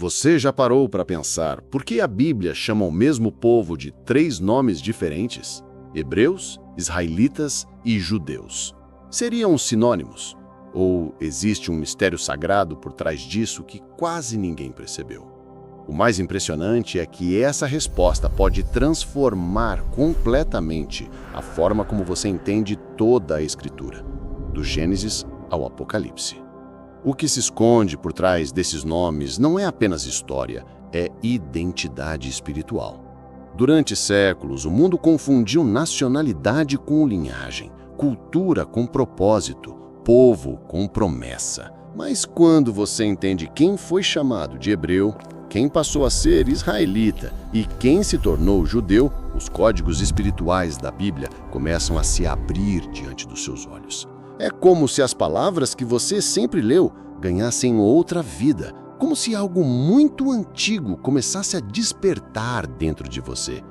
Você já parou para pensar por que a Bíblia chama o mesmo povo de 3 nomes diferentes? Hebreus, israelitas e judeus. Seriam sinônimos? Ou existe um mistério sagrado por trás disso que quase ninguém percebeu? O mais impressionante é que essa resposta pode transformar completamente a forma como você entende toda a Escritura, do Gênesis ao Apocalipse. O que se esconde por trás desses nomes não é apenas história, é identidade espiritual. Durante séculos, o mundo confundiu nacionalidade com linhagem, cultura com propósito, povo com promessa. Mas quando você entende quem foi chamado de hebreu, quem passou a ser israelita e quem se tornou judeu, os códigos espirituais da Bíblia começam a se abrir diante dos seus olhos. É como se as palavras que você sempre leu ganhassem outra vida, como se algo muito antigo começasse a despertar dentro de você.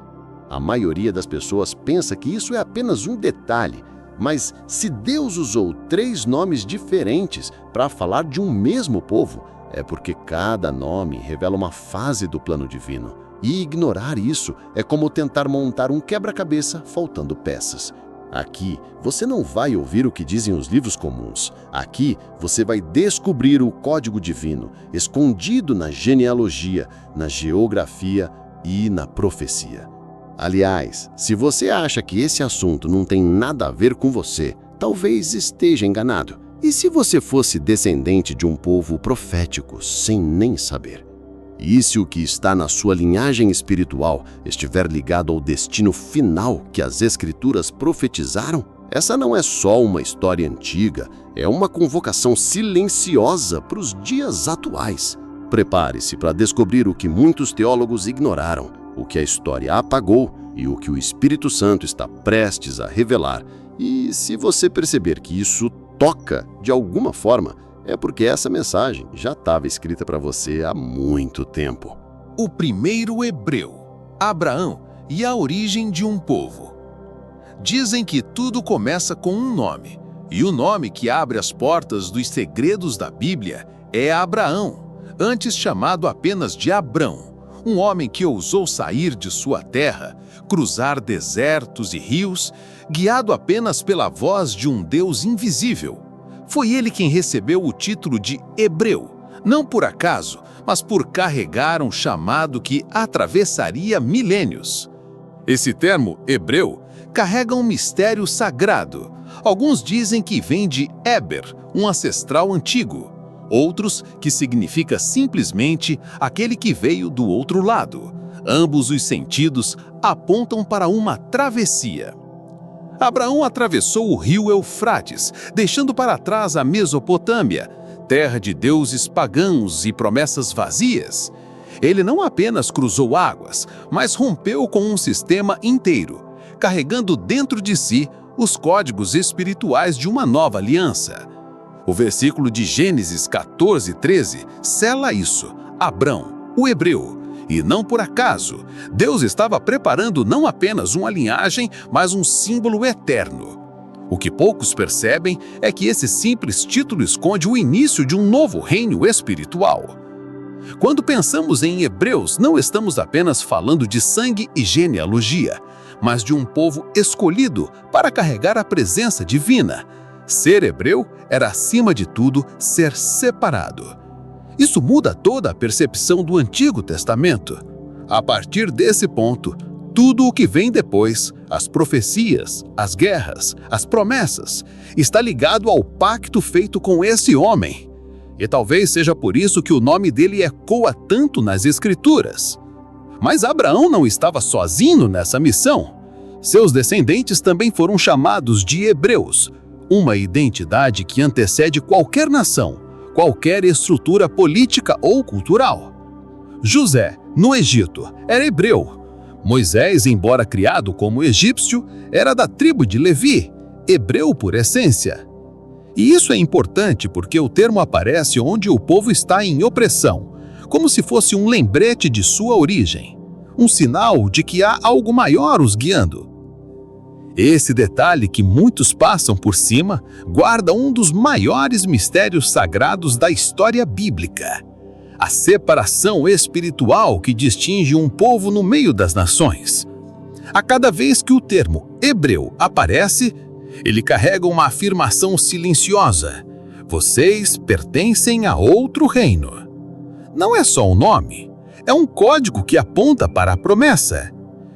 A maioria das pessoas pensa que isso é apenas um detalhe, mas se Deus usou 3 nomes diferentes para falar de um mesmo povo, é porque cada nome revela uma fase do plano divino. E ignorar isso é como tentar montar um quebra-cabeça faltando peças. Aqui, você não vai ouvir o que dizem os livros comuns. Aqui, você vai descobrir o código divino, escondido na genealogia, na geografia e na profecia. Aliás, se você acha que esse assunto não tem nada a ver com você, talvez esteja enganado. E se você fosse descendente de um povo profético sem nem saber? E se o que está na sua linhagem espiritual estiver ligado ao destino final que as Escrituras profetizaram? Essa não é só uma história antiga, é uma convocação silenciosa para os dias atuais. Prepare-se para descobrir o que muitos teólogos ignoraram, o que a história apagou e o que o Espírito Santo está prestes a revelar. E se você perceber que isso toca de alguma forma, é porque essa mensagem já estava escrita para você há muito tempo. O primeiro hebreu, Abraão e a origem de um povo. Dizem que tudo começa com um nome, e o nome que abre as portas dos segredos da Bíblia é Abraão, antes chamado apenas de Abrão, um homem que ousou sair de sua terra, cruzar desertos e rios, guiado apenas pela voz de um Deus invisível. Foi ele quem recebeu o título de hebreu, não por acaso, mas por carregar um chamado que atravessaria milênios. Esse termo, hebreu, carrega um mistério sagrado. Alguns dizem que vem de Éber, um ancestral antigo. Outros que significa simplesmente aquele que veio do outro lado. Ambos os sentidos apontam para uma travessia. Abraão atravessou o rio Eufrates, deixando para trás a Mesopotâmia, terra de deuses pagãos e promessas vazias. Ele não apenas cruzou águas, mas rompeu com um sistema inteiro, carregando dentro de si os códigos espirituais de uma nova aliança. O versículo de Gênesis 14:13 sela isso: Abrão, o hebreu. E não por acaso, Deus estava preparando não apenas uma linhagem, mas um símbolo eterno. O que poucos percebem é que esse simples título esconde o início de um novo reino espiritual. Quando pensamos em hebreus, não estamos apenas falando de sangue e genealogia, mas de um povo escolhido para carregar a presença divina. Ser hebreu era, acima de tudo, ser separado. Isso muda toda a percepção do Antigo Testamento. A partir desse ponto, tudo o que vem depois, as profecias, as guerras, as promessas, está ligado ao pacto feito com esse homem. E talvez seja por isso que o nome dele ecoa tanto nas Escrituras. Mas Abraão não estava sozinho nessa missão. Seus descendentes também foram chamados de hebreus, uma identidade que antecede qualquer nação, qualquer estrutura política ou cultural. José, no Egito, era hebreu. Moisés, embora criado como egípcio, era da tribo de Levi, hebreu por essência. E isso é importante porque o termo aparece onde o povo está em opressão, como se fosse um lembrete de sua origem, um sinal de que há algo maior os guiando. Esse detalhe que muitos passam por cima guarda um dos maiores mistérios sagrados da história bíblica. a separação espiritual que distingue um povo no meio das nações. A cada vez que o termo hebreu aparece, ele carrega uma afirmação silenciosa: vocês pertencem a outro reino. Não é só um nome, é um código que aponta para a promessa.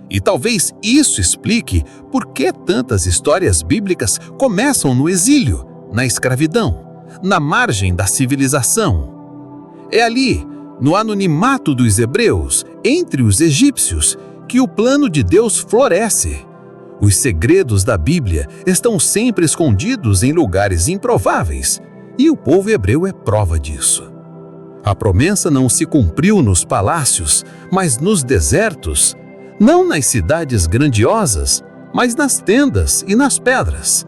E talvez isso explique por que tantas histórias bíblicas começam no exílio, na escravidão, na margem da civilização. É ali, no anonimato dos hebreus, entre os egípcios, que o plano de Deus floresce. Os segredos da Bíblia estão sempre escondidos em lugares improváveis, e o povo hebreu é prova disso. A promessa não se cumpriu nos palácios, mas nos desertos, não nas cidades grandiosas, mas nas tendas e nas pedras.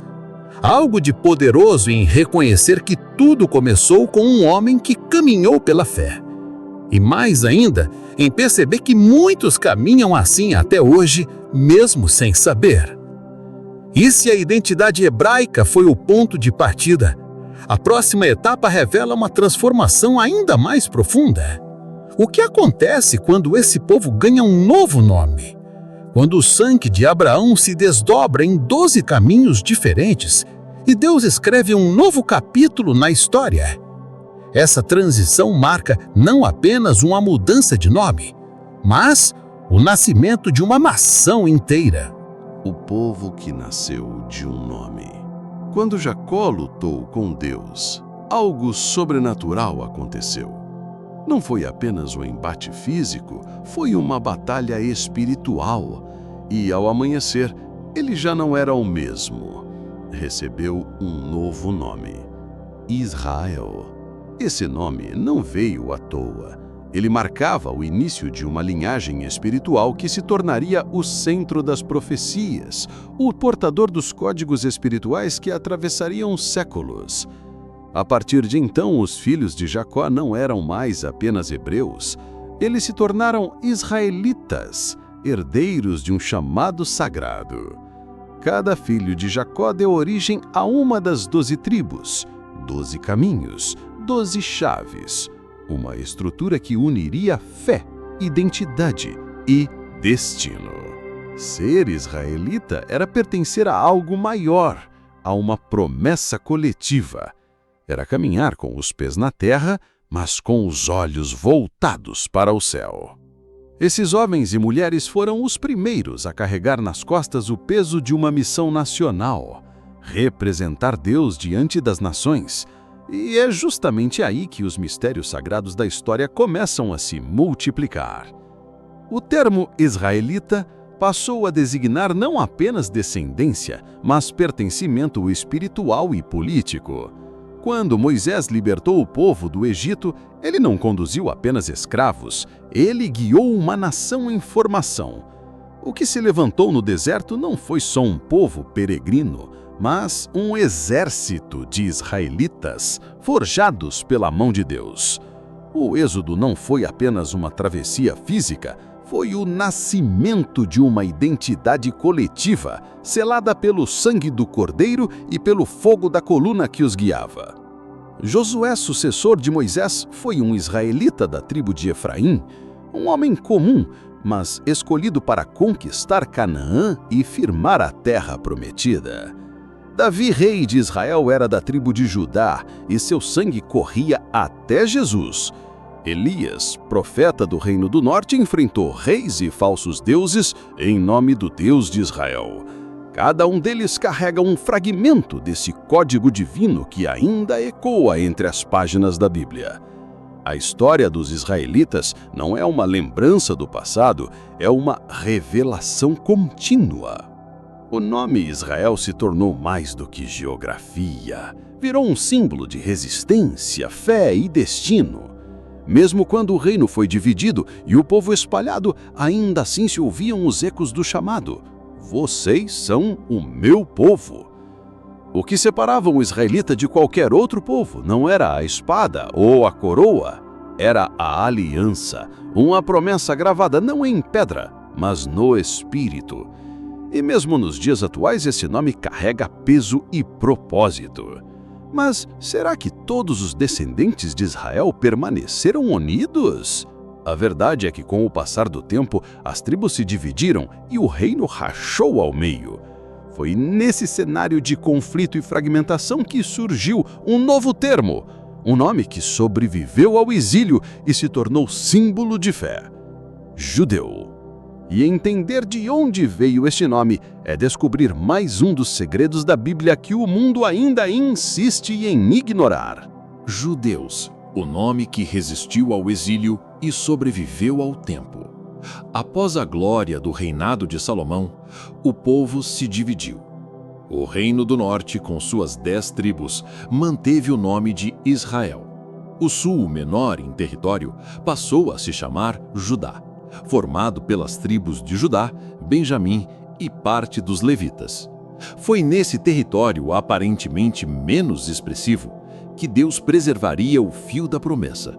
Há algo de poderoso em reconhecer que tudo começou com um homem que caminhou pela fé. E mais ainda, em perceber que muitos caminham assim até hoje, mesmo sem saber. E se a identidade hebraica foi o ponto de partida, a próxima etapa revela uma transformação ainda mais profunda. O que acontece quando esse povo ganha um novo nome? Quando o sangue de Abraão se desdobra em 12 caminhos diferentes e Deus escreve um novo capítulo na história. Essa transição marca não apenas uma mudança de nome, mas o nascimento de uma nação inteira. O povo que nasceu de um nome. Quando Jacó lutou com Deus, algo sobrenatural aconteceu. Não foi apenas um embate físico, foi uma batalha espiritual. E ao amanhecer, ele já não era o mesmo. Recebeu um novo nome: Israel. Esse nome não veio à toa. Ele marcava o início de uma linhagem espiritual que se tornaria o centro das profecias, o portador dos códigos espirituais que atravessariam séculos. A partir de então, os filhos de Jacó não eram mais apenas hebreus. Eles se tornaram israelitas, herdeiros de um chamado sagrado. Cada filho de Jacó deu origem a uma das 12 tribos, 12 caminhos, 12 chaves, uma estrutura que uniria fé, identidade e destino. Ser israelita era pertencer a algo maior, a uma promessa coletiva. Era caminhar com os pés na terra, mas com os olhos voltados para o céu. Esses homens e mulheres foram os primeiros a carregar nas costas o peso de uma missão nacional, representar Deus diante das nações. E é justamente aí que os mistérios sagrados da história começam a se multiplicar. O termo israelita passou a designar não apenas descendência, mas pertencimento espiritual e político. Quando Moisés libertou o povo do Egito, ele não conduziu apenas escravos, ele guiou uma nação em formação. O que se levantou no deserto não foi só um povo peregrino, mas um exército de israelitas forjados pela mão de Deus. O êxodo não foi apenas uma travessia física, foi o nascimento de uma identidade coletiva, selada pelo sangue do Cordeiro e pelo fogo da coluna que os guiava. Josué, sucessor de Moisés, foi um israelita da tribo de Efraim, um homem comum, mas escolhido para conquistar Canaã e firmar a terra prometida. Davi, rei de Israel, era da tribo de Judá e seu sangue corria até Jesus. Elias, profeta do Reino do Norte, enfrentou reis e falsos deuses em nome do Deus de Israel. Cada um deles carrega um fragmento desse código divino que ainda ecoa entre as páginas da Bíblia. A história dos israelitas não é uma lembrança do passado, é uma revelação contínua. O nome Israel se tornou mais do que geografia. Virou um símbolo de resistência, fé e destino. Mesmo quando o reino foi dividido e o povo espalhado, ainda assim se ouviam os ecos do chamado: vocês são o meu povo. O que separava um israelita de qualquer outro povo não era a espada ou a coroa, era a aliança, uma promessa gravada não em pedra, mas no espírito. E mesmo nos dias atuais, esse nome carrega peso e propósito. Mas será que todos os descendentes de Israel permaneceram unidos? A verdade é que, com o passar do tempo, as tribos se dividiram e o reino rachou ao meio. Foi nesse cenário de conflito e fragmentação que surgiu um novo termo, um nome que sobreviveu ao exílio e se tornou símbolo de fé: judeu. E entender de onde veio este nome é descobrir mais um dos segredos da Bíblia que o mundo ainda insiste em ignorar. Judeus, o nome que resistiu ao exílio e sobreviveu ao tempo. Após a glória do reinado de Salomão, o povo se dividiu. O reino do norte, com suas 10 tribos, manteve o nome de Israel. O sul, menor em território, passou a se chamar Judá, formado pelas tribos de Judá, Benjamim e parte dos levitas. Foi nesse território aparentemente menos expressivo que Deus preservaria o fio da promessa.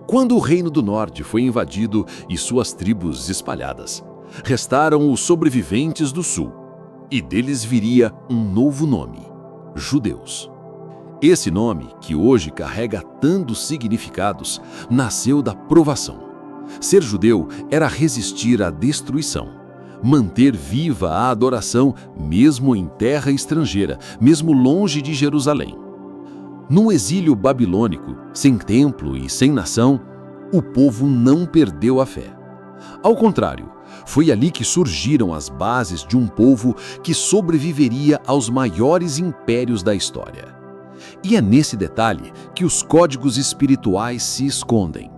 Quando o reino do norte foi invadido e suas tribos espalhadas, restaram os sobreviventes do sul, e deles viria um novo nome: judeus. Esse nome, que hoje carrega tantos significados, nasceu da provação. Ser judeu era resistir à destruição, manter viva a adoração mesmo em terra estrangeira, mesmo longe de Jerusalém. No exílio babilônico, sem templo e sem nação, o povo não perdeu a fé. Ao contrário, foi ali que surgiram as bases de um povo que sobreviveria aos maiores impérios da história. E é nesse detalhe que os códigos espirituais se escondem.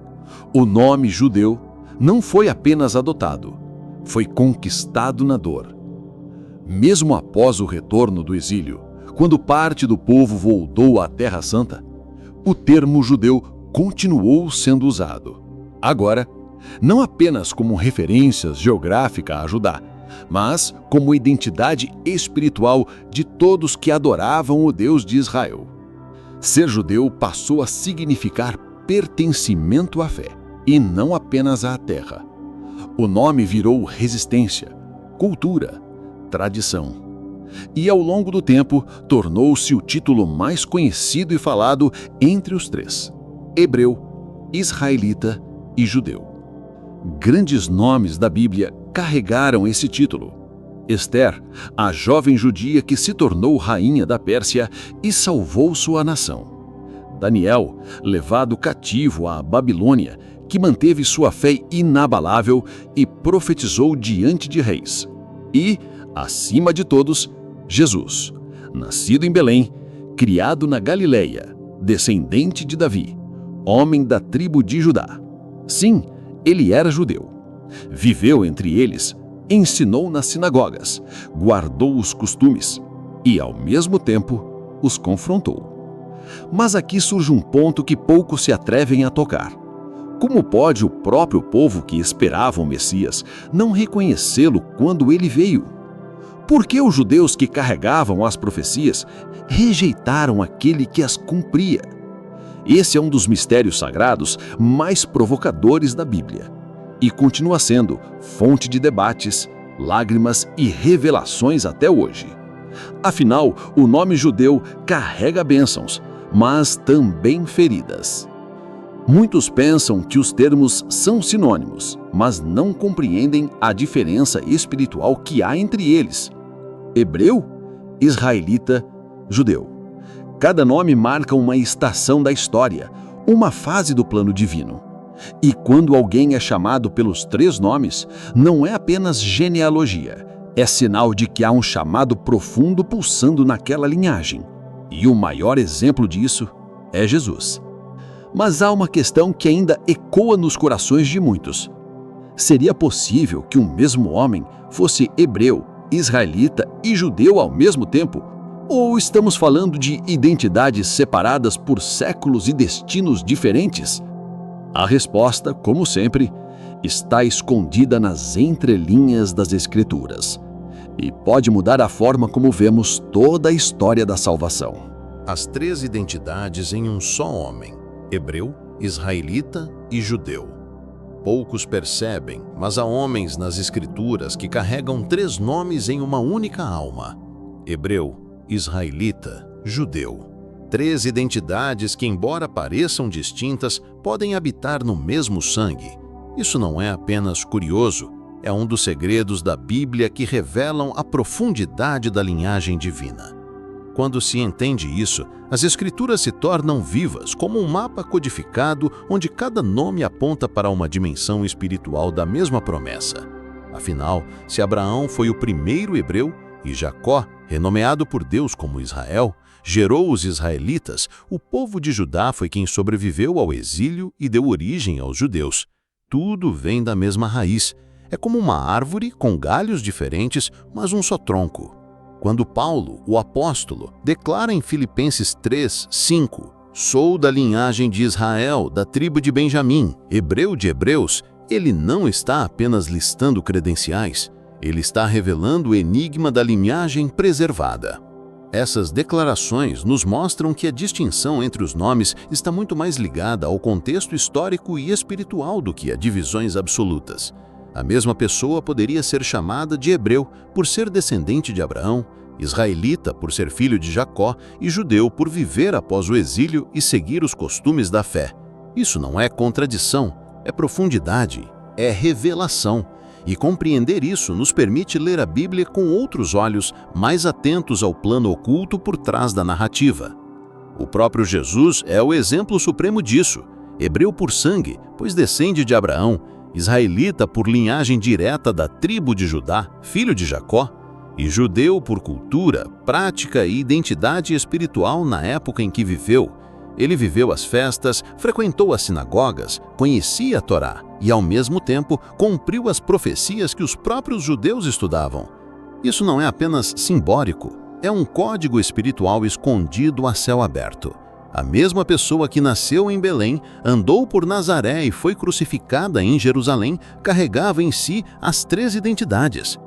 O nome judeu não foi apenas adotado, foi conquistado na dor. Mesmo após o retorno do exílio, quando parte do povo voltou à Terra Santa, o termo judeu continuou sendo usado. Agora, não apenas como referência geográfica a Judá, mas como identidade espiritual de todos que adoravam o Deus de Israel. Ser judeu passou a significar pertencimento à fé, e não apenas à terra. O nome virou resistência, cultura, tradição. E ao longo do tempo, tornou-se o título mais conhecido e falado entre os três: hebreu, israelita e judeu. Grandes nomes da Bíblia carregaram esse título. Ester, a jovem judia que se tornou rainha da Pérsia e salvou sua nação. Daniel, levado cativo à Babilônia, que manteve sua fé inabalável e profetizou diante de reis. E, acima de todos, Jesus, nascido em Belém, criado na Galileia, descendente de Davi, homem da tribo de Judá. Sim, ele era judeu. Viveu entre eles, ensinou nas sinagogas, guardou os costumes e, ao mesmo tempo, os confrontou. Mas aqui surge um ponto que poucos se atrevem a tocar. Como pode o próprio povo que esperava o Messias não reconhecê-lo quando ele veio? Por que os judeus que carregavam as profecias rejeitaram aquele que as cumpria? Esse é um dos mistérios sagrados mais provocadores da Bíblia e continua sendo fonte de debates, lágrimas e revelações até hoje. Afinal, o nome judeu carrega bênçãos, mas também feridas. Muitos pensam que os termos são sinônimos, mas não compreendem a diferença espiritual que há entre eles. Hebreu, israelita, judeu. Cada nome marca uma estação da história, uma fase do plano divino. E quando alguém é chamado pelos 3 nomes, não é apenas genealogia, é sinal de que há um chamado profundo pulsando naquela linhagem. E o maior exemplo disso é Jesus. Mas há uma questão que ainda ecoa nos corações de muitos. Seria possível que um mesmo homem fosse hebreu, israelita e judeu ao mesmo tempo? Ou estamos falando de identidades separadas por séculos e destinos diferentes? A resposta, como sempre, está escondida nas entrelinhas das Escrituras e pode mudar a forma como vemos toda a história da salvação. As 3 identidades em um só homem: hebreu, israelita e judeu. Poucos percebem, mas há homens nas Escrituras que carregam 3 nomes em uma única alma: hebreu, israelita, judeu. Três identidades que, embora pareçam distintas, podem habitar no mesmo sangue. Isso não é apenas curioso, é um dos segredos da Bíblia que revelam a profundidade da linhagem divina. Quando se entende isso, as Escrituras se tornam vivas, como um mapa codificado onde cada nome aponta para uma dimensão espiritual da mesma promessa. Afinal, se Abraão foi o primeiro hebreu e Jacó, renomeado por Deus como Israel, gerou os israelitas, o povo de Judá foi quem sobreviveu ao exílio e deu origem aos judeus. Tudo vem da mesma raiz. É como uma árvore com galhos diferentes, mas um só tronco. Quando Paulo, o apóstolo, declara em Filipenses 3:5, "Sou da linhagem de Israel, da tribo de Benjamim, hebreu de hebreus", ele não está apenas listando credenciais, ele está revelando o enigma da linhagem preservada. Essas declarações nos mostram que a distinção entre os nomes está muito mais ligada ao contexto histórico e espiritual do que a divisões absolutas. A mesma pessoa poderia ser chamada de hebreu por ser descendente de Abraão, israelita por ser filho de Jacó e judeu por viver após o exílio e seguir os costumes da fé. Isso não é contradição, é profundidade, é revelação. E compreender isso nos permite ler a Bíblia com outros olhos, mais atentos ao plano oculto por trás da narrativa. O próprio Jesus é o exemplo supremo disso. Hebreu por sangue, pois descende de Abraão, israelita por linhagem direta da tribo de Judá, filho de Jacó, e judeu por cultura, prática e identidade espiritual na época em que viveu. Ele viveu as festas, frequentou as sinagogas, conhecia a Torá e, ao mesmo tempo, cumpriu as profecias que os próprios judeus estudavam. Isso não é apenas simbólico, é um código espiritual escondido a céu aberto. A mesma pessoa que nasceu em Belém, andou por Nazaré e foi crucificada em Jerusalém, carregava em si as três identidades.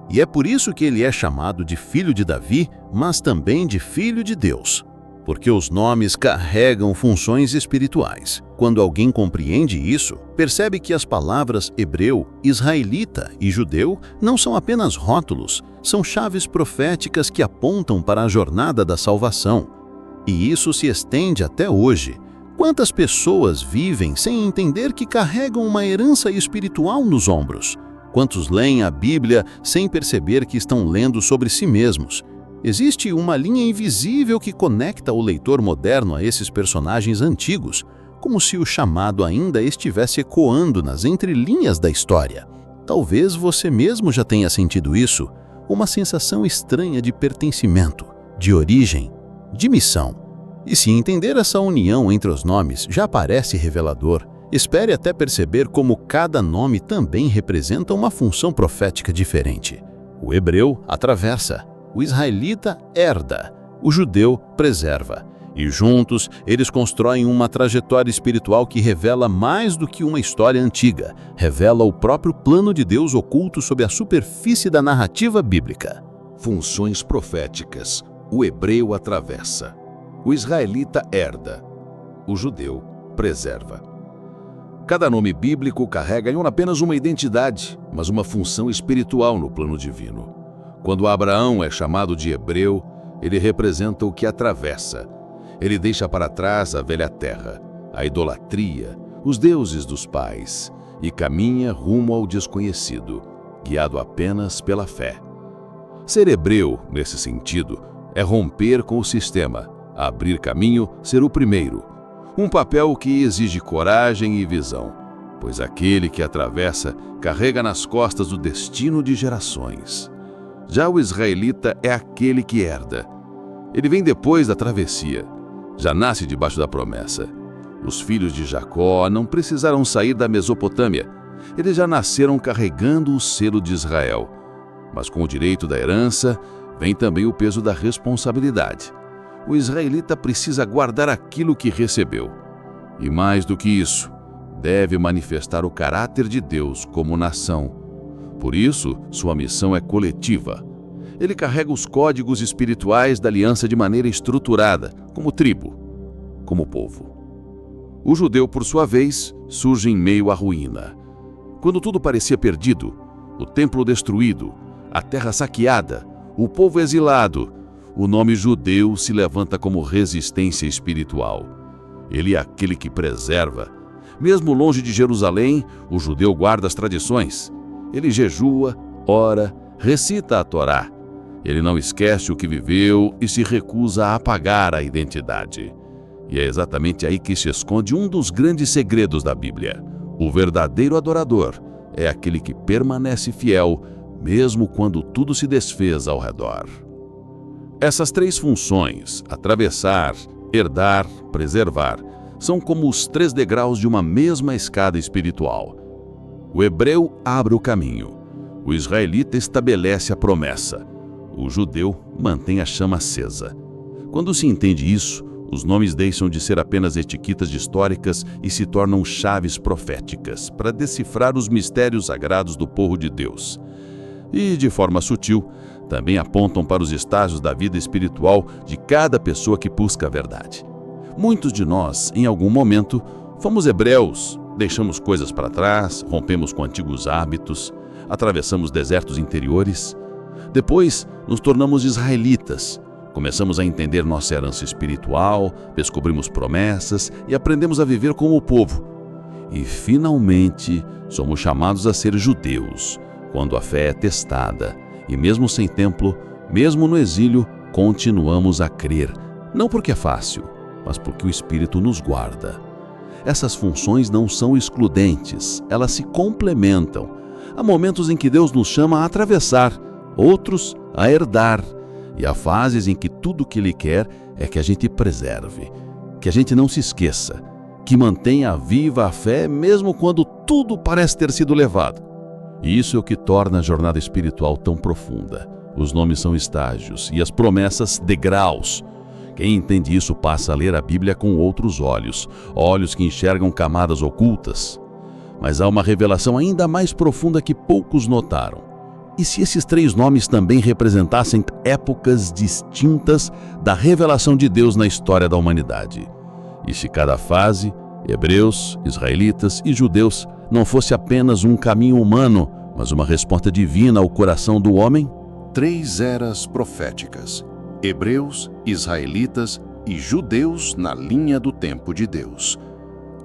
E é por isso que ele é chamado de filho de Davi, mas também de filho de Deus. Porque os nomes carregam funções espirituais. Quando alguém compreende isso, percebe que as palavras hebreu, israelita e judeu não são apenas rótulos, são chaves proféticas que apontam para a jornada da salvação. E isso se estende até hoje. Quantas pessoas vivem sem entender que carregam uma herança espiritual nos ombros? Quantos leem a Bíblia sem perceber que estão lendo sobre si mesmos? Existe uma linha invisível que conecta o leitor moderno a esses personagens antigos, como se o chamado ainda estivesse ecoando nas entrelinhas da história. Talvez você mesmo já tenha sentido isso, uma sensação estranha de pertencimento, de origem, de missão. E se entender essa união entre os nomes já parece revelador, espere até perceber como cada nome também representa uma função profética diferente. O hebreu atravessa, o israelita herda, o judeu preserva. E juntos, eles constroem uma trajetória espiritual que revela mais do que uma história antiga, revela o próprio plano de Deus oculto sob a superfície da narrativa bíblica. Funções proféticas. O hebreu atravessa, o israelita herda, o judeu preserva. Cada nome bíblico carrega não apenas uma identidade, mas uma função espiritual no plano divino. Quando Abraão é chamado de hebreu, ele representa o que atravessa. Ele deixa para trás a velha terra, a idolatria, os deuses dos pais, e caminha rumo ao desconhecido, guiado apenas pela fé. Ser hebreu, nesse sentido, é romper com o sistema, abrir caminho, ser o primeiro. Um papel que exige coragem e visão, pois aquele que atravessa carrega nas costas o destino de gerações. Já o israelita é aquele que herda. Ele vem depois da travessia, já nasce debaixo da promessa. Os filhos de Jacó não precisaram sair da Mesopotâmia, eles já nasceram carregando o selo de Israel. Mas com o direito da herança, vem também o peso da responsabilidade. O israelita precisa guardar aquilo que recebeu. E mais do que isso, deve manifestar o caráter de Deus como nação. Por isso, sua missão é coletiva. Ele carrega os códigos espirituais da aliança de maneira estruturada, como tribo, como povo. O judeu, por sua vez, surge em meio à ruína. Quando tudo parecia perdido, o templo destruído, a terra saqueada, o povo exilado, o nome judeu se levanta como resistência espiritual. Ele é aquele que preserva. Mesmo longe de Jerusalém, o judeu guarda as tradições. Ele jejua, ora, recita a Torá. Ele não esquece o que viveu e se recusa a apagar a identidade. E é exatamente aí que se esconde um dos grandes segredos da Bíblia. O verdadeiro adorador é aquele que permanece fiel, mesmo quando tudo se desfez ao redor. Essas três funções, atravessar, herdar, preservar, são como os 3 degraus de uma mesma escada espiritual. O hebreu abre o caminho, o israelita estabelece a promessa, o judeu mantém a chama acesa. Quando se entende isso, os nomes deixam de ser apenas etiquetas históricas e se tornam chaves proféticas para decifrar os mistérios sagrados do povo de Deus. E, de forma sutil, também apontam para os estágios da vida espiritual de cada pessoa que busca a verdade. Muitos de nós, em algum momento, fomos hebreus, deixamos coisas para trás, rompemos com antigos hábitos, atravessamos desertos interiores. Depois, nos tornamos israelitas. Começamos a entender nossa herança espiritual, descobrimos promessas e aprendemos a viver como o povo. E, finalmente, somos chamados a ser judeus, quando a fé é testada. E mesmo sem templo, mesmo no exílio, continuamos a crer. Não porque é fácil, mas porque o Espírito nos guarda. Essas funções não são excludentes, elas se complementam. Há momentos em que Deus nos chama a atravessar, outros a herdar. E há fases em que tudo o que Ele quer é que a gente preserve, que a gente não se esqueça, que mantenha viva a fé mesmo quando tudo parece ter sido levado. E isso é o que torna a jornada espiritual tão profunda. Os nomes são estágios e as promessas degraus. Quem entende isso passa a ler a Bíblia com outros olhos, olhos que enxergam camadas ocultas. Mas há uma revelação ainda mais profunda que poucos notaram. E se esses 3 nomes também representassem épocas distintas da revelação de Deus na história da humanidade? E se cada fase, hebreus, israelitas e judeus, não fosse apenas um caminho humano, mas uma resposta divina ao coração do homem? 3 eras proféticas: hebreus, israelitas e judeus na linha do tempo de Deus.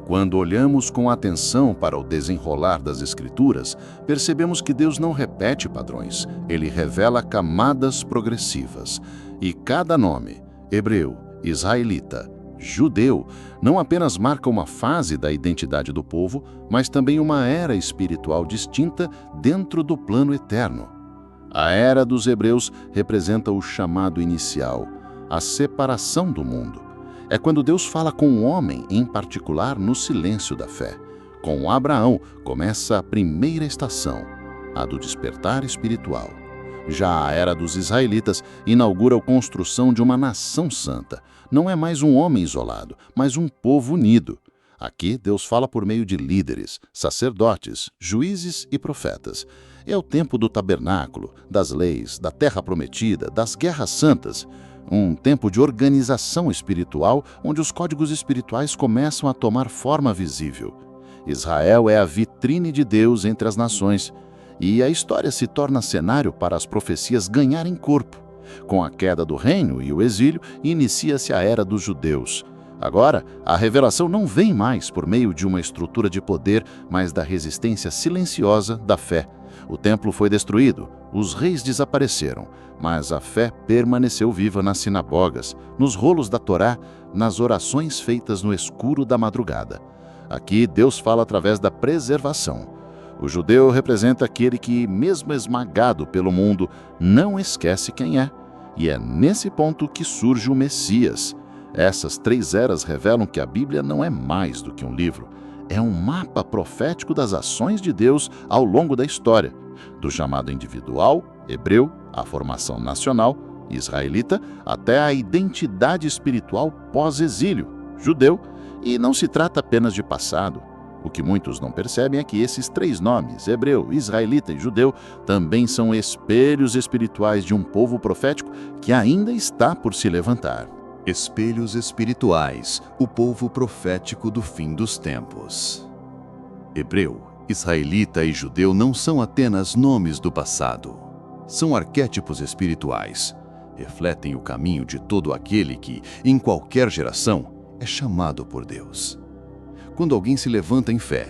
Quando olhamos com atenção para o desenrolar das Escrituras, percebemos que Deus não repete padrões, Ele revela camadas progressivas. E cada nome, hebreu, israelita, judeu, não apenas marca uma fase da identidade do povo, mas também uma era espiritual distinta dentro do plano eterno. A era dos hebreus representa o chamado inicial, a separação do mundo. É quando Deus fala com o homem, em particular no silêncio da fé. Com Abraão começa a primeira estação, a do despertar espiritual. Já a era dos israelitas inaugura a construção de uma nação santa. Não é mais um homem isolado, mas um povo unido. Aqui Deus fala por meio de líderes, sacerdotes, juízes e profetas. É o tempo do tabernáculo, das leis, da terra prometida, das guerras santas. Um tempo de organização espiritual, onde os códigos espirituais começam a tomar forma visível. Israel é a vitrine de Deus entre as nações, e a história se torna cenário para as profecias ganharem corpo. Com a queda do reino e o exílio, inicia-se a era dos judeus. Agora, a revelação não vem mais por meio de uma estrutura de poder, mas da resistência silenciosa da fé. O templo foi destruído, os reis desapareceram, mas a fé permaneceu viva nas sinagogas, nos rolos da Torá, nas orações feitas no escuro da madrugada. Aqui Deus fala através da preservação. O judeu representa aquele que, mesmo esmagado pelo mundo, não esquece quem é. E é nesse ponto que surge o Messias. Essas 3 eras revelam que a Bíblia não é mais do que um livro. É um mapa profético das ações de Deus ao longo da história, do chamado individual, hebreu, à formação nacional, israelita, até a identidade espiritual pós-exílio, judeu, e não se trata apenas de passado. O que muitos não percebem é que esses 3 nomes, hebreu, israelita e judeu, também são espelhos espirituais de um povo profético que ainda está por se levantar. Espelhos espirituais, o povo profético do fim dos tempos. Hebreu, israelita e judeu não são apenas nomes do passado. São arquétipos espirituais. refletem o caminho de todo aquele que, em qualquer geração, é chamado por Deus. Quando alguém se levanta em fé,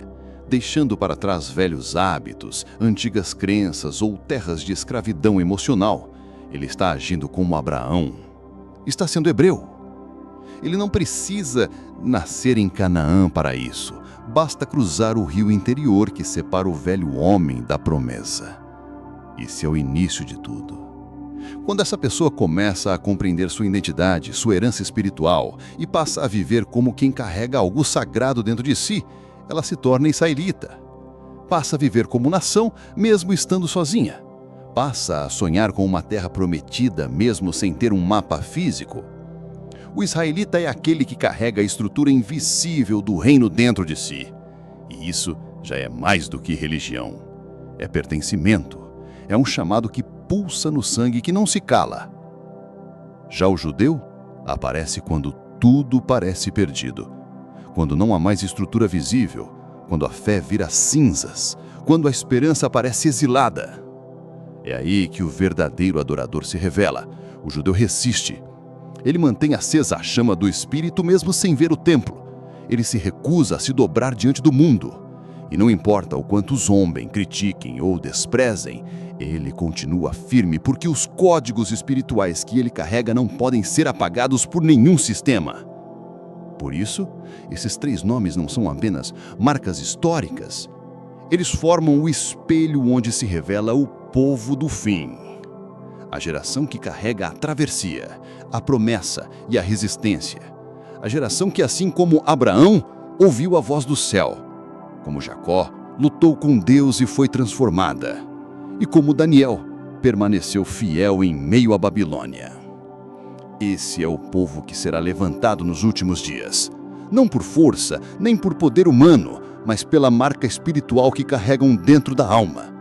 deixando para trás velhos hábitos, antigas crenças ou terras de escravidão emocional, ele está agindo como Abraão. Está sendo hebreu. Ele não precisa nascer em Canaã para isso. Basta cruzar o rio interior que separa o velho homem da promessa. Esse é o início de tudo. Quando essa pessoa começa a compreender sua identidade, sua herança espiritual e passa a viver como quem carrega algo sagrado dentro de si, ela se torna israelita. Passa a viver como nação, mesmo estando sozinha. Passa a sonhar com uma terra prometida, mesmo sem ter um mapa físico. O israelita é aquele que carrega a estrutura invisível do reino dentro de si. E isso já é mais do que religião. É pertencimento. É um chamado que pulsa no sangue que não se cala. Já o judeu aparece quando tudo parece perdido. Quando não há mais estrutura visível, quando a fé vira cinzas, quando a esperança parece exilada. É aí que o verdadeiro adorador se revela. O judeu resiste. Ele mantém acesa a chama do Espírito mesmo sem ver o templo. Ele se recusa a se dobrar diante do mundo. E não importa o quanto zombem, critiquem ou desprezem, ele continua firme porque os códigos espirituais que ele carrega não podem ser apagados por nenhum sistema. Por isso, esses 3 nomes não são apenas marcas históricas. Eles formam o espelho onde se revela o povo do fim. A geração que carrega a travessia, a promessa e a resistência. A geração que, assim como Abraão, ouviu a voz do céu. Como Jacó, lutou com Deus e foi transformada. E como Daniel, permaneceu fiel em meio à Babilônia. Esse é o povo que será levantado nos últimos dias. Não por força, nem por poder humano, mas pela marca espiritual que carregam dentro da alma.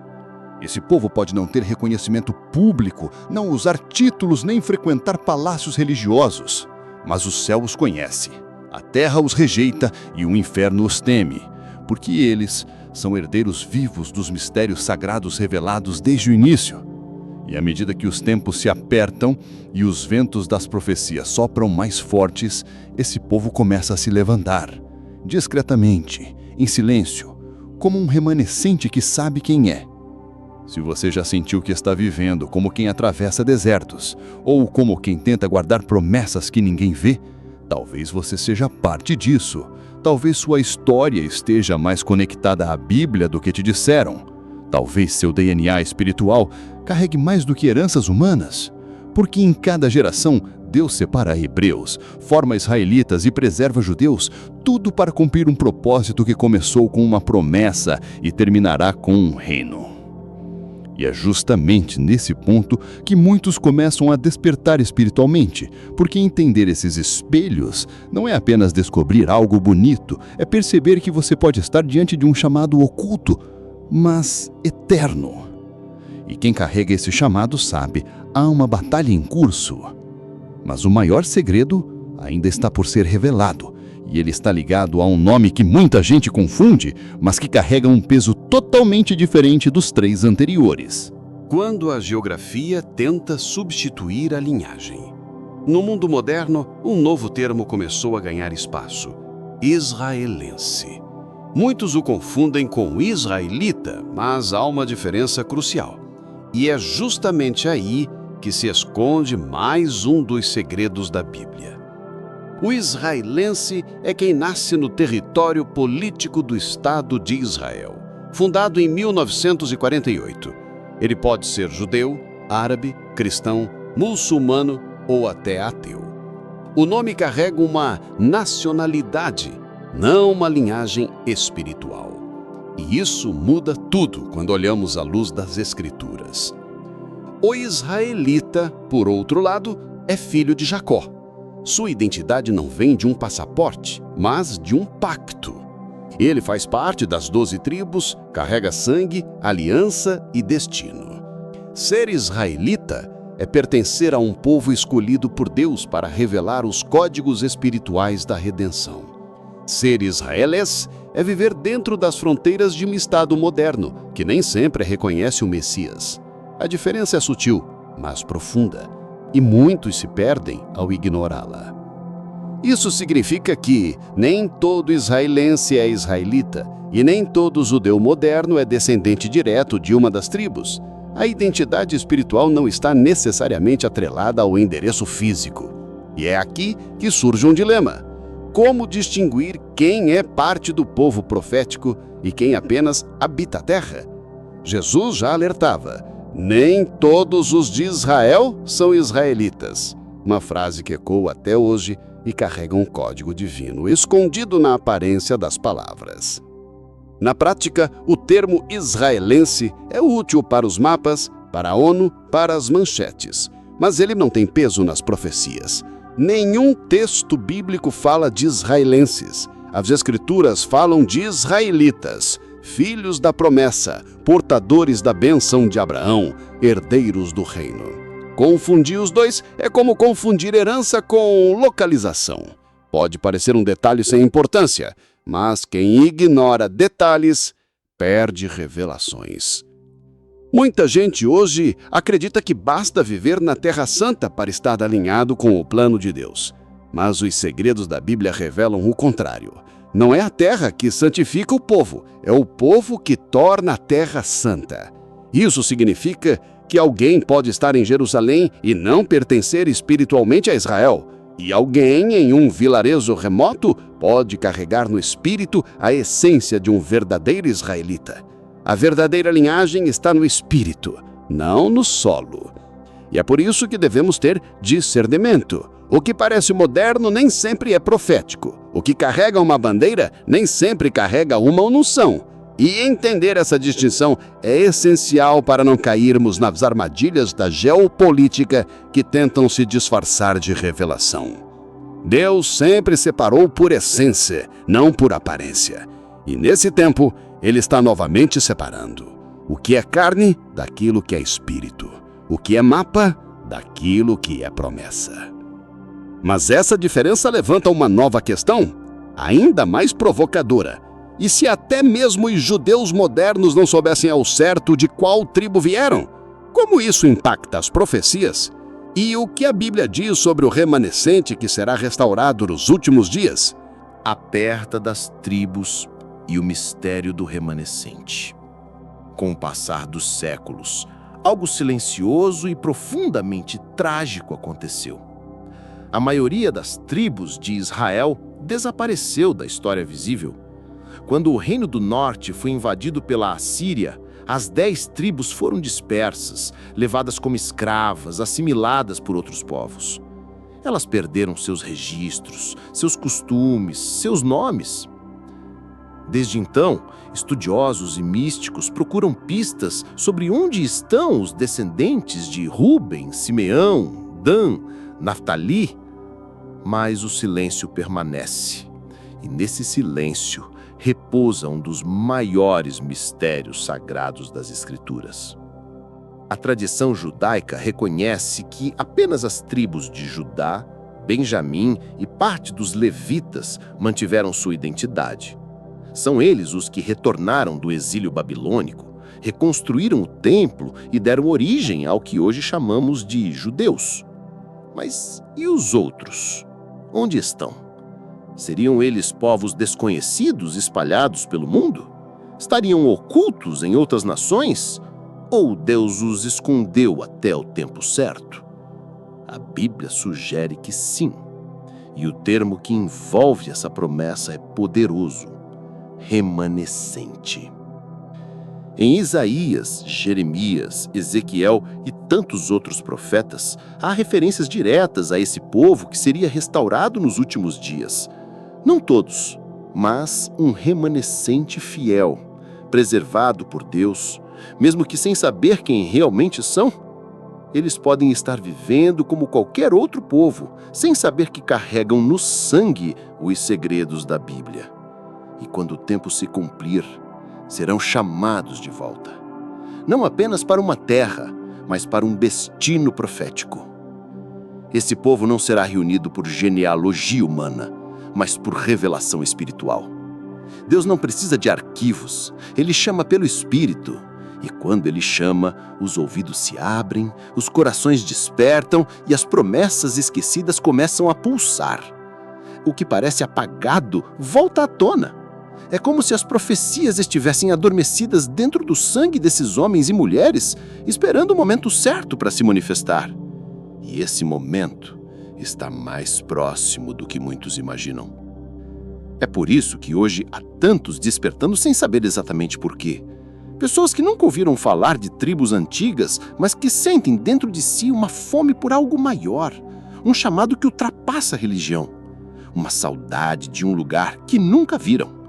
Esse povo pode não ter reconhecimento público, não usar títulos nem frequentar palácios religiosos. Mas o céu os conhece, a terra os rejeita e o inferno os teme, porque eles são herdeiros vivos dos mistérios sagrados revelados desde o início. E à medida que os tempos se apertam e os ventos das profecias sopram mais fortes, esse povo começa a se levantar, discretamente, em silêncio, como um remanescente que sabe quem é. Se você já sentiu que está vivendo como quem atravessa desertos, ou como quem tenta guardar promessas que ninguém vê, talvez você seja parte disso. Talvez sua história esteja mais conectada à Bíblia do que te disseram. Talvez seu DNA espiritual carregue mais do que heranças humanas. Porque em cada geração, Deus separa hebreus, forma israelitas e preserva judeus, tudo para cumprir um propósito que começou com uma promessa e terminará com um reino. E é justamente nesse ponto que muitos começam a despertar espiritualmente, porque entender esses espelhos não é apenas descobrir algo bonito, é perceber que você pode estar diante de um chamado oculto, mas eterno. E quem carrega esse chamado sabe, há uma batalha em curso. Mas o maior segredo ainda está por ser revelado, e ele está ligado a um nome que muita gente confunde, mas que carrega um peso totalmente diferente dos 3 anteriores. Quando a geografia tenta substituir a linhagem. No mundo moderno, um novo termo começou a ganhar espaço: israelense. Muitos o confundem com israelita, mas há uma diferença crucial. E é justamente aí que se esconde mais um dos segredos da Bíblia. O israelense é quem nasce no território político do Estado de Israel, fundado em 1948. Ele pode ser judeu, árabe, cristão, muçulmano ou até ateu. O nome carrega uma nacionalidade, não uma linhagem espiritual. E isso muda tudo quando olhamos à luz das Escrituras. O israelita, por outro lado, é filho de Jacó. Sua identidade não vem de um passaporte, mas de um pacto. Ele faz parte das 12 tribos, carrega sangue, aliança e destino. Ser israelita é pertencer a um povo escolhido por Deus para revelar os códigos espirituais da redenção. Ser israelês é viver dentro das fronteiras de um Estado moderno, que nem sempre reconhece o Messias. A diferença é sutil, mas profunda. e muitos se perdem ao ignorá-la. Isso significa que nem todo israelense é israelita e nem todo judeu moderno é descendente direto de uma das tribos. A identidade espiritual não está necessariamente atrelada ao endereço físico. E é aqui que surge um dilema. Como distinguir quem é parte do povo profético e quem apenas habita a terra? Jesus já alertava: nem todos os de Israel são israelitas. Uma frase que ecoa até hoje e carrega um código divino escondido na aparência das palavras. Na prática, o termo israelense é útil para os mapas, para a ONU, para as manchetes, mas ele não tem peso nas profecias. Nenhum texto bíblico fala de israelenses. As escrituras falam de israelitas, filhos da promessa, portadores da bênção de Abraão, herdeiros do reino. Confundir os dois é como confundir herança com localização. Pode parecer um detalhe sem importância, mas quem ignora detalhes perde revelações. Muita gente hoje acredita que basta viver na Terra Santa para estar alinhado com o plano de Deus. Mas os segredos da Bíblia revelam o contrário. Não é a terra que santifica o povo, é o povo que torna a terra santa. Isso significa que alguém pode estar em Jerusalém e não pertencer espiritualmente a Israel. E alguém em um vilarejo remoto pode carregar no espírito a essência de um verdadeiro israelita. A verdadeira linhagem está no espírito, não no solo. E é por isso que devemos ter discernimento. O que parece moderno nem sempre é profético. O que carrega uma bandeira nem sempre carrega uma unção. E entender essa distinção é essencial para não cairmos nas armadilhas da geopolítica que tentam se disfarçar de revelação. Deus sempre separou por essência, não por aparência. E nesse tempo, Ele está novamente separando o que é carne daquilo que é espírito, o que é mapa daquilo que é promessa. Mas essa diferença levanta uma nova questão, ainda mais provocadora. E se até mesmo os judeus modernos não soubessem ao certo de qual tribo vieram? Como isso impacta as profecias? E o que a Bíblia diz sobre o remanescente que será restaurado nos últimos dias? A perda das tribos e o mistério do remanescente. Com o passar dos séculos, algo silencioso e profundamente trágico aconteceu. A maioria das tribos de Israel desapareceu da história visível. Quando o Reino do Norte foi invadido pela Assíria, as 10 tribos foram dispersas, levadas como escravas, assimiladas por outros povos. Elas perderam seus registros, seus costumes, seus nomes. Desde então, estudiosos e místicos procuram pistas sobre onde estão os descendentes de Ruben, Simeão, Dan, Naftali, mas o silêncio permanece. E nesse silêncio repousa um dos maiores mistérios sagrados das Escrituras. A tradição judaica reconhece que apenas as tribos de Judá, Benjamim e parte dos levitas mantiveram sua identidade. São eles os que retornaram do exílio babilônico, reconstruíram o templo e deram origem ao que hoje chamamos de judeus. Mas e os outros? Onde estão? Seriam eles povos desconhecidos espalhados pelo mundo? Estariam ocultos em outras nações? Ou Deus os escondeu até o tempo certo? A Bíblia sugere que sim. E o termo que envolve essa promessa é poderoso: remanescente. Em Isaías, Jeremias, Ezequiel e tantos outros profetas, há referências diretas a esse povo que seria restaurado nos últimos dias. Não todos, mas um remanescente fiel, preservado por Deus, mesmo que sem saber quem realmente são. Eles podem estar vivendo como qualquer outro povo, sem saber que carregam no sangue os segredos da Bíblia. E quando o tempo se cumprir, serão chamados de volta. Não apenas para uma terra, mas para um destino profético. Esse povo não será reunido por genealogia humana, mas por revelação espiritual. Deus não precisa de arquivos, Ele chama pelo Espírito, E quando ele chama, os ouvidos se abrem, os corações despertam e as promessas esquecidas começam a pulsar. O que parece apagado volta à tona. É como se as profecias estivessem adormecidas dentro do sangue desses homens e mulheres, esperando o momento certo para se manifestar. E esse momento está mais próximo do que muitos imaginam. É por isso que hoje há tantos despertando sem saber exatamente por quê. Pessoas que nunca ouviram falar de tribos antigas, mas que sentem dentro de si uma fome por algo maior, um chamado que ultrapassa a religião, uma saudade de um lugar que nunca viram.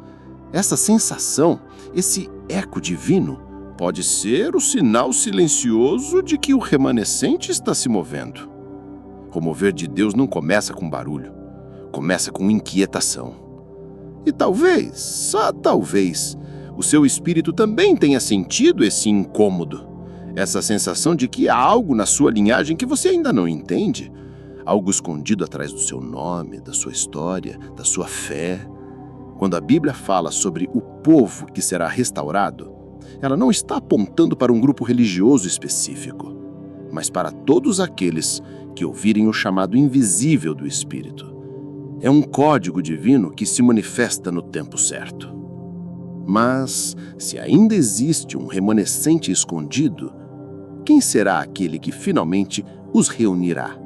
Essa sensação, esse eco divino, pode ser o sinal silencioso de que o remanescente está se movendo. O mover de Deus não começa com barulho, começa com inquietação. E talvez, só talvez, o seu espírito também tenha sentido esse incômodo, essa sensação de que há algo na sua linhagem que você ainda não entende, algo escondido atrás do seu nome, da sua história, da sua fé. Quando a Bíblia fala sobre o povo que será restaurado, ela não está apontando para um grupo religioso específico, mas para todos aqueles que ouvirem o chamado invisível do Espírito. É um código divino que se manifesta no tempo certo. Mas, se ainda existe um remanescente escondido, quem será aquele que finalmente os reunirá?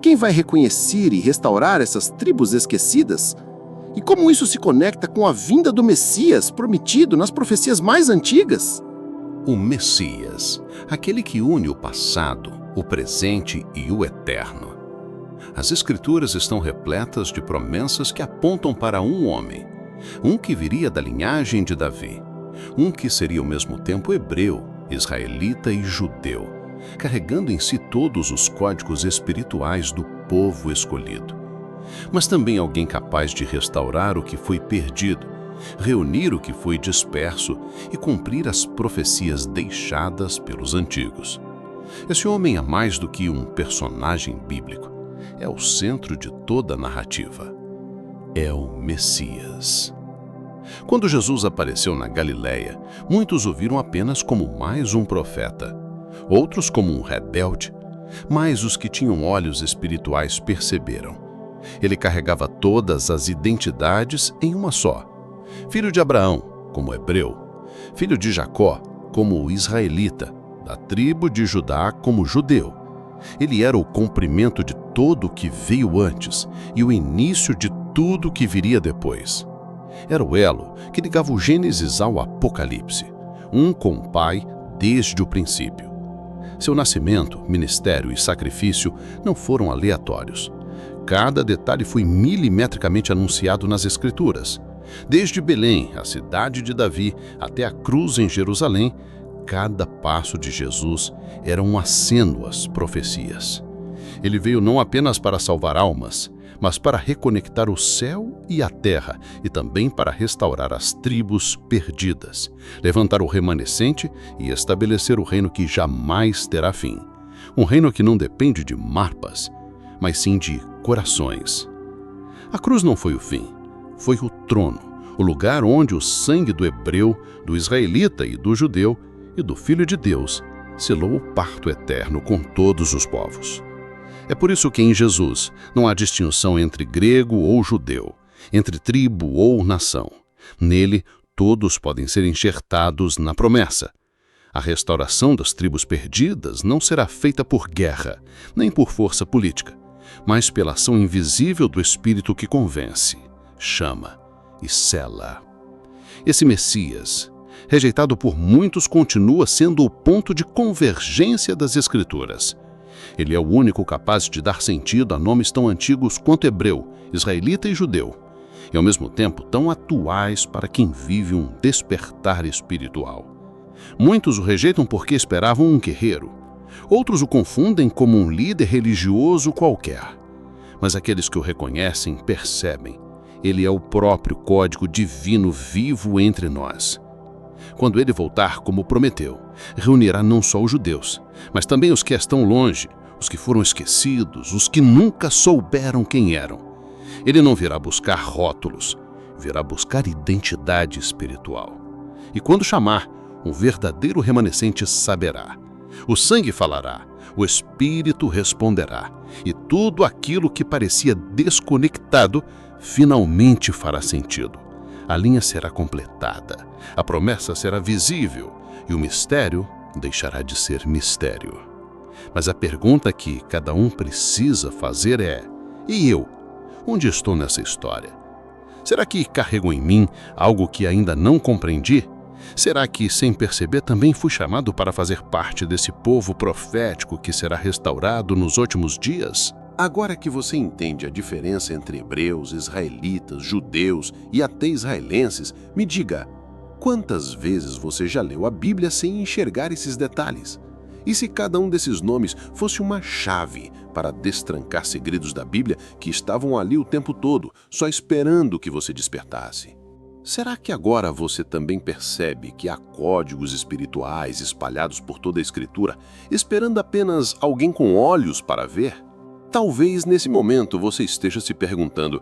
Quem vai reconhecer e restaurar essas tribos esquecidas? E como isso se conecta com a vinda do Messias prometido nas profecias mais antigas? O Messias, aquele que une o passado, o presente e o eterno. As Escrituras estão repletas de promessas que apontam para um homem, um que viria da linhagem de Davi, um que seria ao mesmo tempo hebreu, israelita e judeu, carregando em si todos os códigos espirituais do povo escolhido. Mas também alguém capaz de restaurar o que foi perdido, reunir o que foi disperso e cumprir as profecias deixadas pelos antigos. Esse homem é mais do que um personagem bíblico, é o centro de toda a narrativa. É o Messias. Quando Jesus apareceu na Galileia, muitos o viram apenas como mais um profeta, outros como um rebelde, mas os que tinham olhos espirituais perceberam. Ele carregava todas as identidades em uma só. Filho de Abraão, como hebreu, filho de Jacó, como israelita, da tribo de Judá como judeu. Ele era o cumprimento de todo o que veio antes e o início de tudo que viria depois. Era o elo que ligava o Gênesis ao Apocalipse, um com o Pai desde o princípio. Seu nascimento, ministério e sacrifício não foram aleatórios. Cada detalhe foi milimetricamente anunciado nas Escrituras. Desde Belém, a cidade de Davi, até a cruz em Jerusalém, cada passo de Jesus era um aceno às profecias. Ele veio não apenas para salvar almas, mas para reconectar o céu e a terra, e também para restaurar as tribos perdidas, levantar o remanescente e estabelecer o reino que jamais terá fim. Um reino que não depende de mapas, mas sim de corações. A cruz não foi o fim, foi o trono, o lugar onde o sangue do hebreu, do israelita e do judeu e do Filho de Deus selou o pacto eterno com todos os povos. É por isso que em Jesus não há distinção entre grego ou judeu, entre tribo ou nação. Nele, todos podem ser enxertados na promessa. A restauração das tribos perdidas não será feita por guerra, nem por força política, mas pela ação invisível do Espírito que convence, chama e sela. Esse Messias, rejeitado por muitos, continua sendo o ponto de convergência das Escrituras. Ele é o único capaz de dar sentido a nomes tão antigos quanto hebreu, israelita e judeu, e ao mesmo tempo tão atuais para quem vive um despertar espiritual. Muitos o rejeitam porque esperavam um guerreiro. Outros o confundem como um líder religioso qualquer. Mas aqueles que o reconhecem percebem. Ele é o próprio código divino vivo entre nós. Quando ele voltar, como prometeu, reunirá não só os judeus, mas também os que estão longe, os que foram esquecidos, os que nunca souberam quem eram. Ele não virá buscar rótulos, virá buscar identidade espiritual. E quando chamar, um verdadeiro remanescente saberá. O sangue falará, o Espírito responderá, e tudo aquilo que parecia desconectado finalmente fará sentido. A linha será completada, a promessa será visível e o mistério deixará de ser mistério. Mas a pergunta que cada um precisa fazer é: e eu? Onde estou nessa história? Será que carrego em mim algo que ainda não compreendi? Será que, sem perceber, também fui chamado para fazer parte desse povo profético que será restaurado nos últimos dias? Agora que você entende a diferença entre hebreus, israelitas, judeus e até israelenses, me diga, quantas vezes você já leu a Bíblia sem enxergar esses detalhes? E se cada um desses nomes fosse uma chave para destrancar segredos da Bíblia que estavam ali o tempo todo, só esperando que você despertasse? Será que agora você também percebe que há códigos espirituais espalhados por toda a Escritura, esperando apenas alguém com olhos para ver? Talvez nesse momento você esteja se perguntando: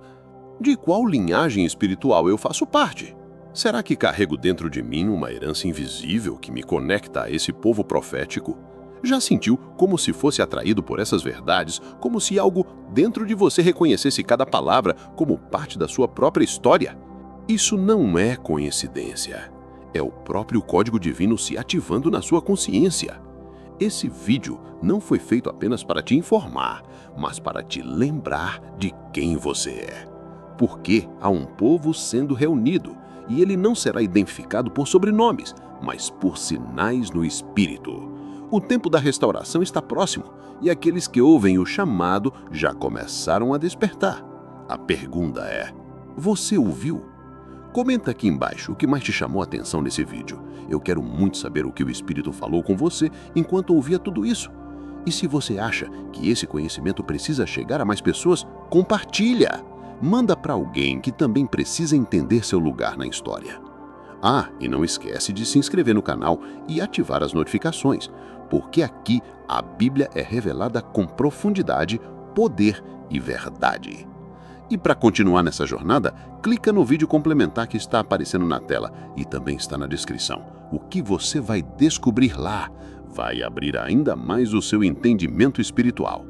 de qual linhagem espiritual eu faço parte? Será que carrego dentro de mim uma herança invisível que me conecta a esse povo profético? Já sentiu como se fosse atraído por essas verdades, como se algo dentro de você reconhecesse cada palavra como parte da sua própria história? Isso não é coincidência. É o próprio código divino se ativando na sua consciência. Esse vídeo não foi feito apenas para te informar, mas para te lembrar de quem você é. Porque há um povo sendo reunido, e ele não será identificado por sobrenomes, mas por sinais no Espírito. O tempo da restauração está próximo, e aqueles que ouvem o chamado já começaram a despertar. A pergunta é: você ouviu? Comenta aqui embaixo o que mais te chamou a atenção nesse vídeo. Eu quero muito saber o que o Espírito falou com você enquanto ouvia tudo isso. E se você acha que esse conhecimento precisa chegar a mais pessoas, compartilha! Manda para alguém que também precisa entender seu lugar na história. Ah, e não esquece de se inscrever no canal e ativar as notificações, porque aqui a Bíblia é revelada com profundidade, poder e verdade. E para continuar nessa jornada, clica no vídeo complementar que está aparecendo na tela e também está na descrição. O que você vai descobrir lá vai abrir ainda mais o seu entendimento espiritual.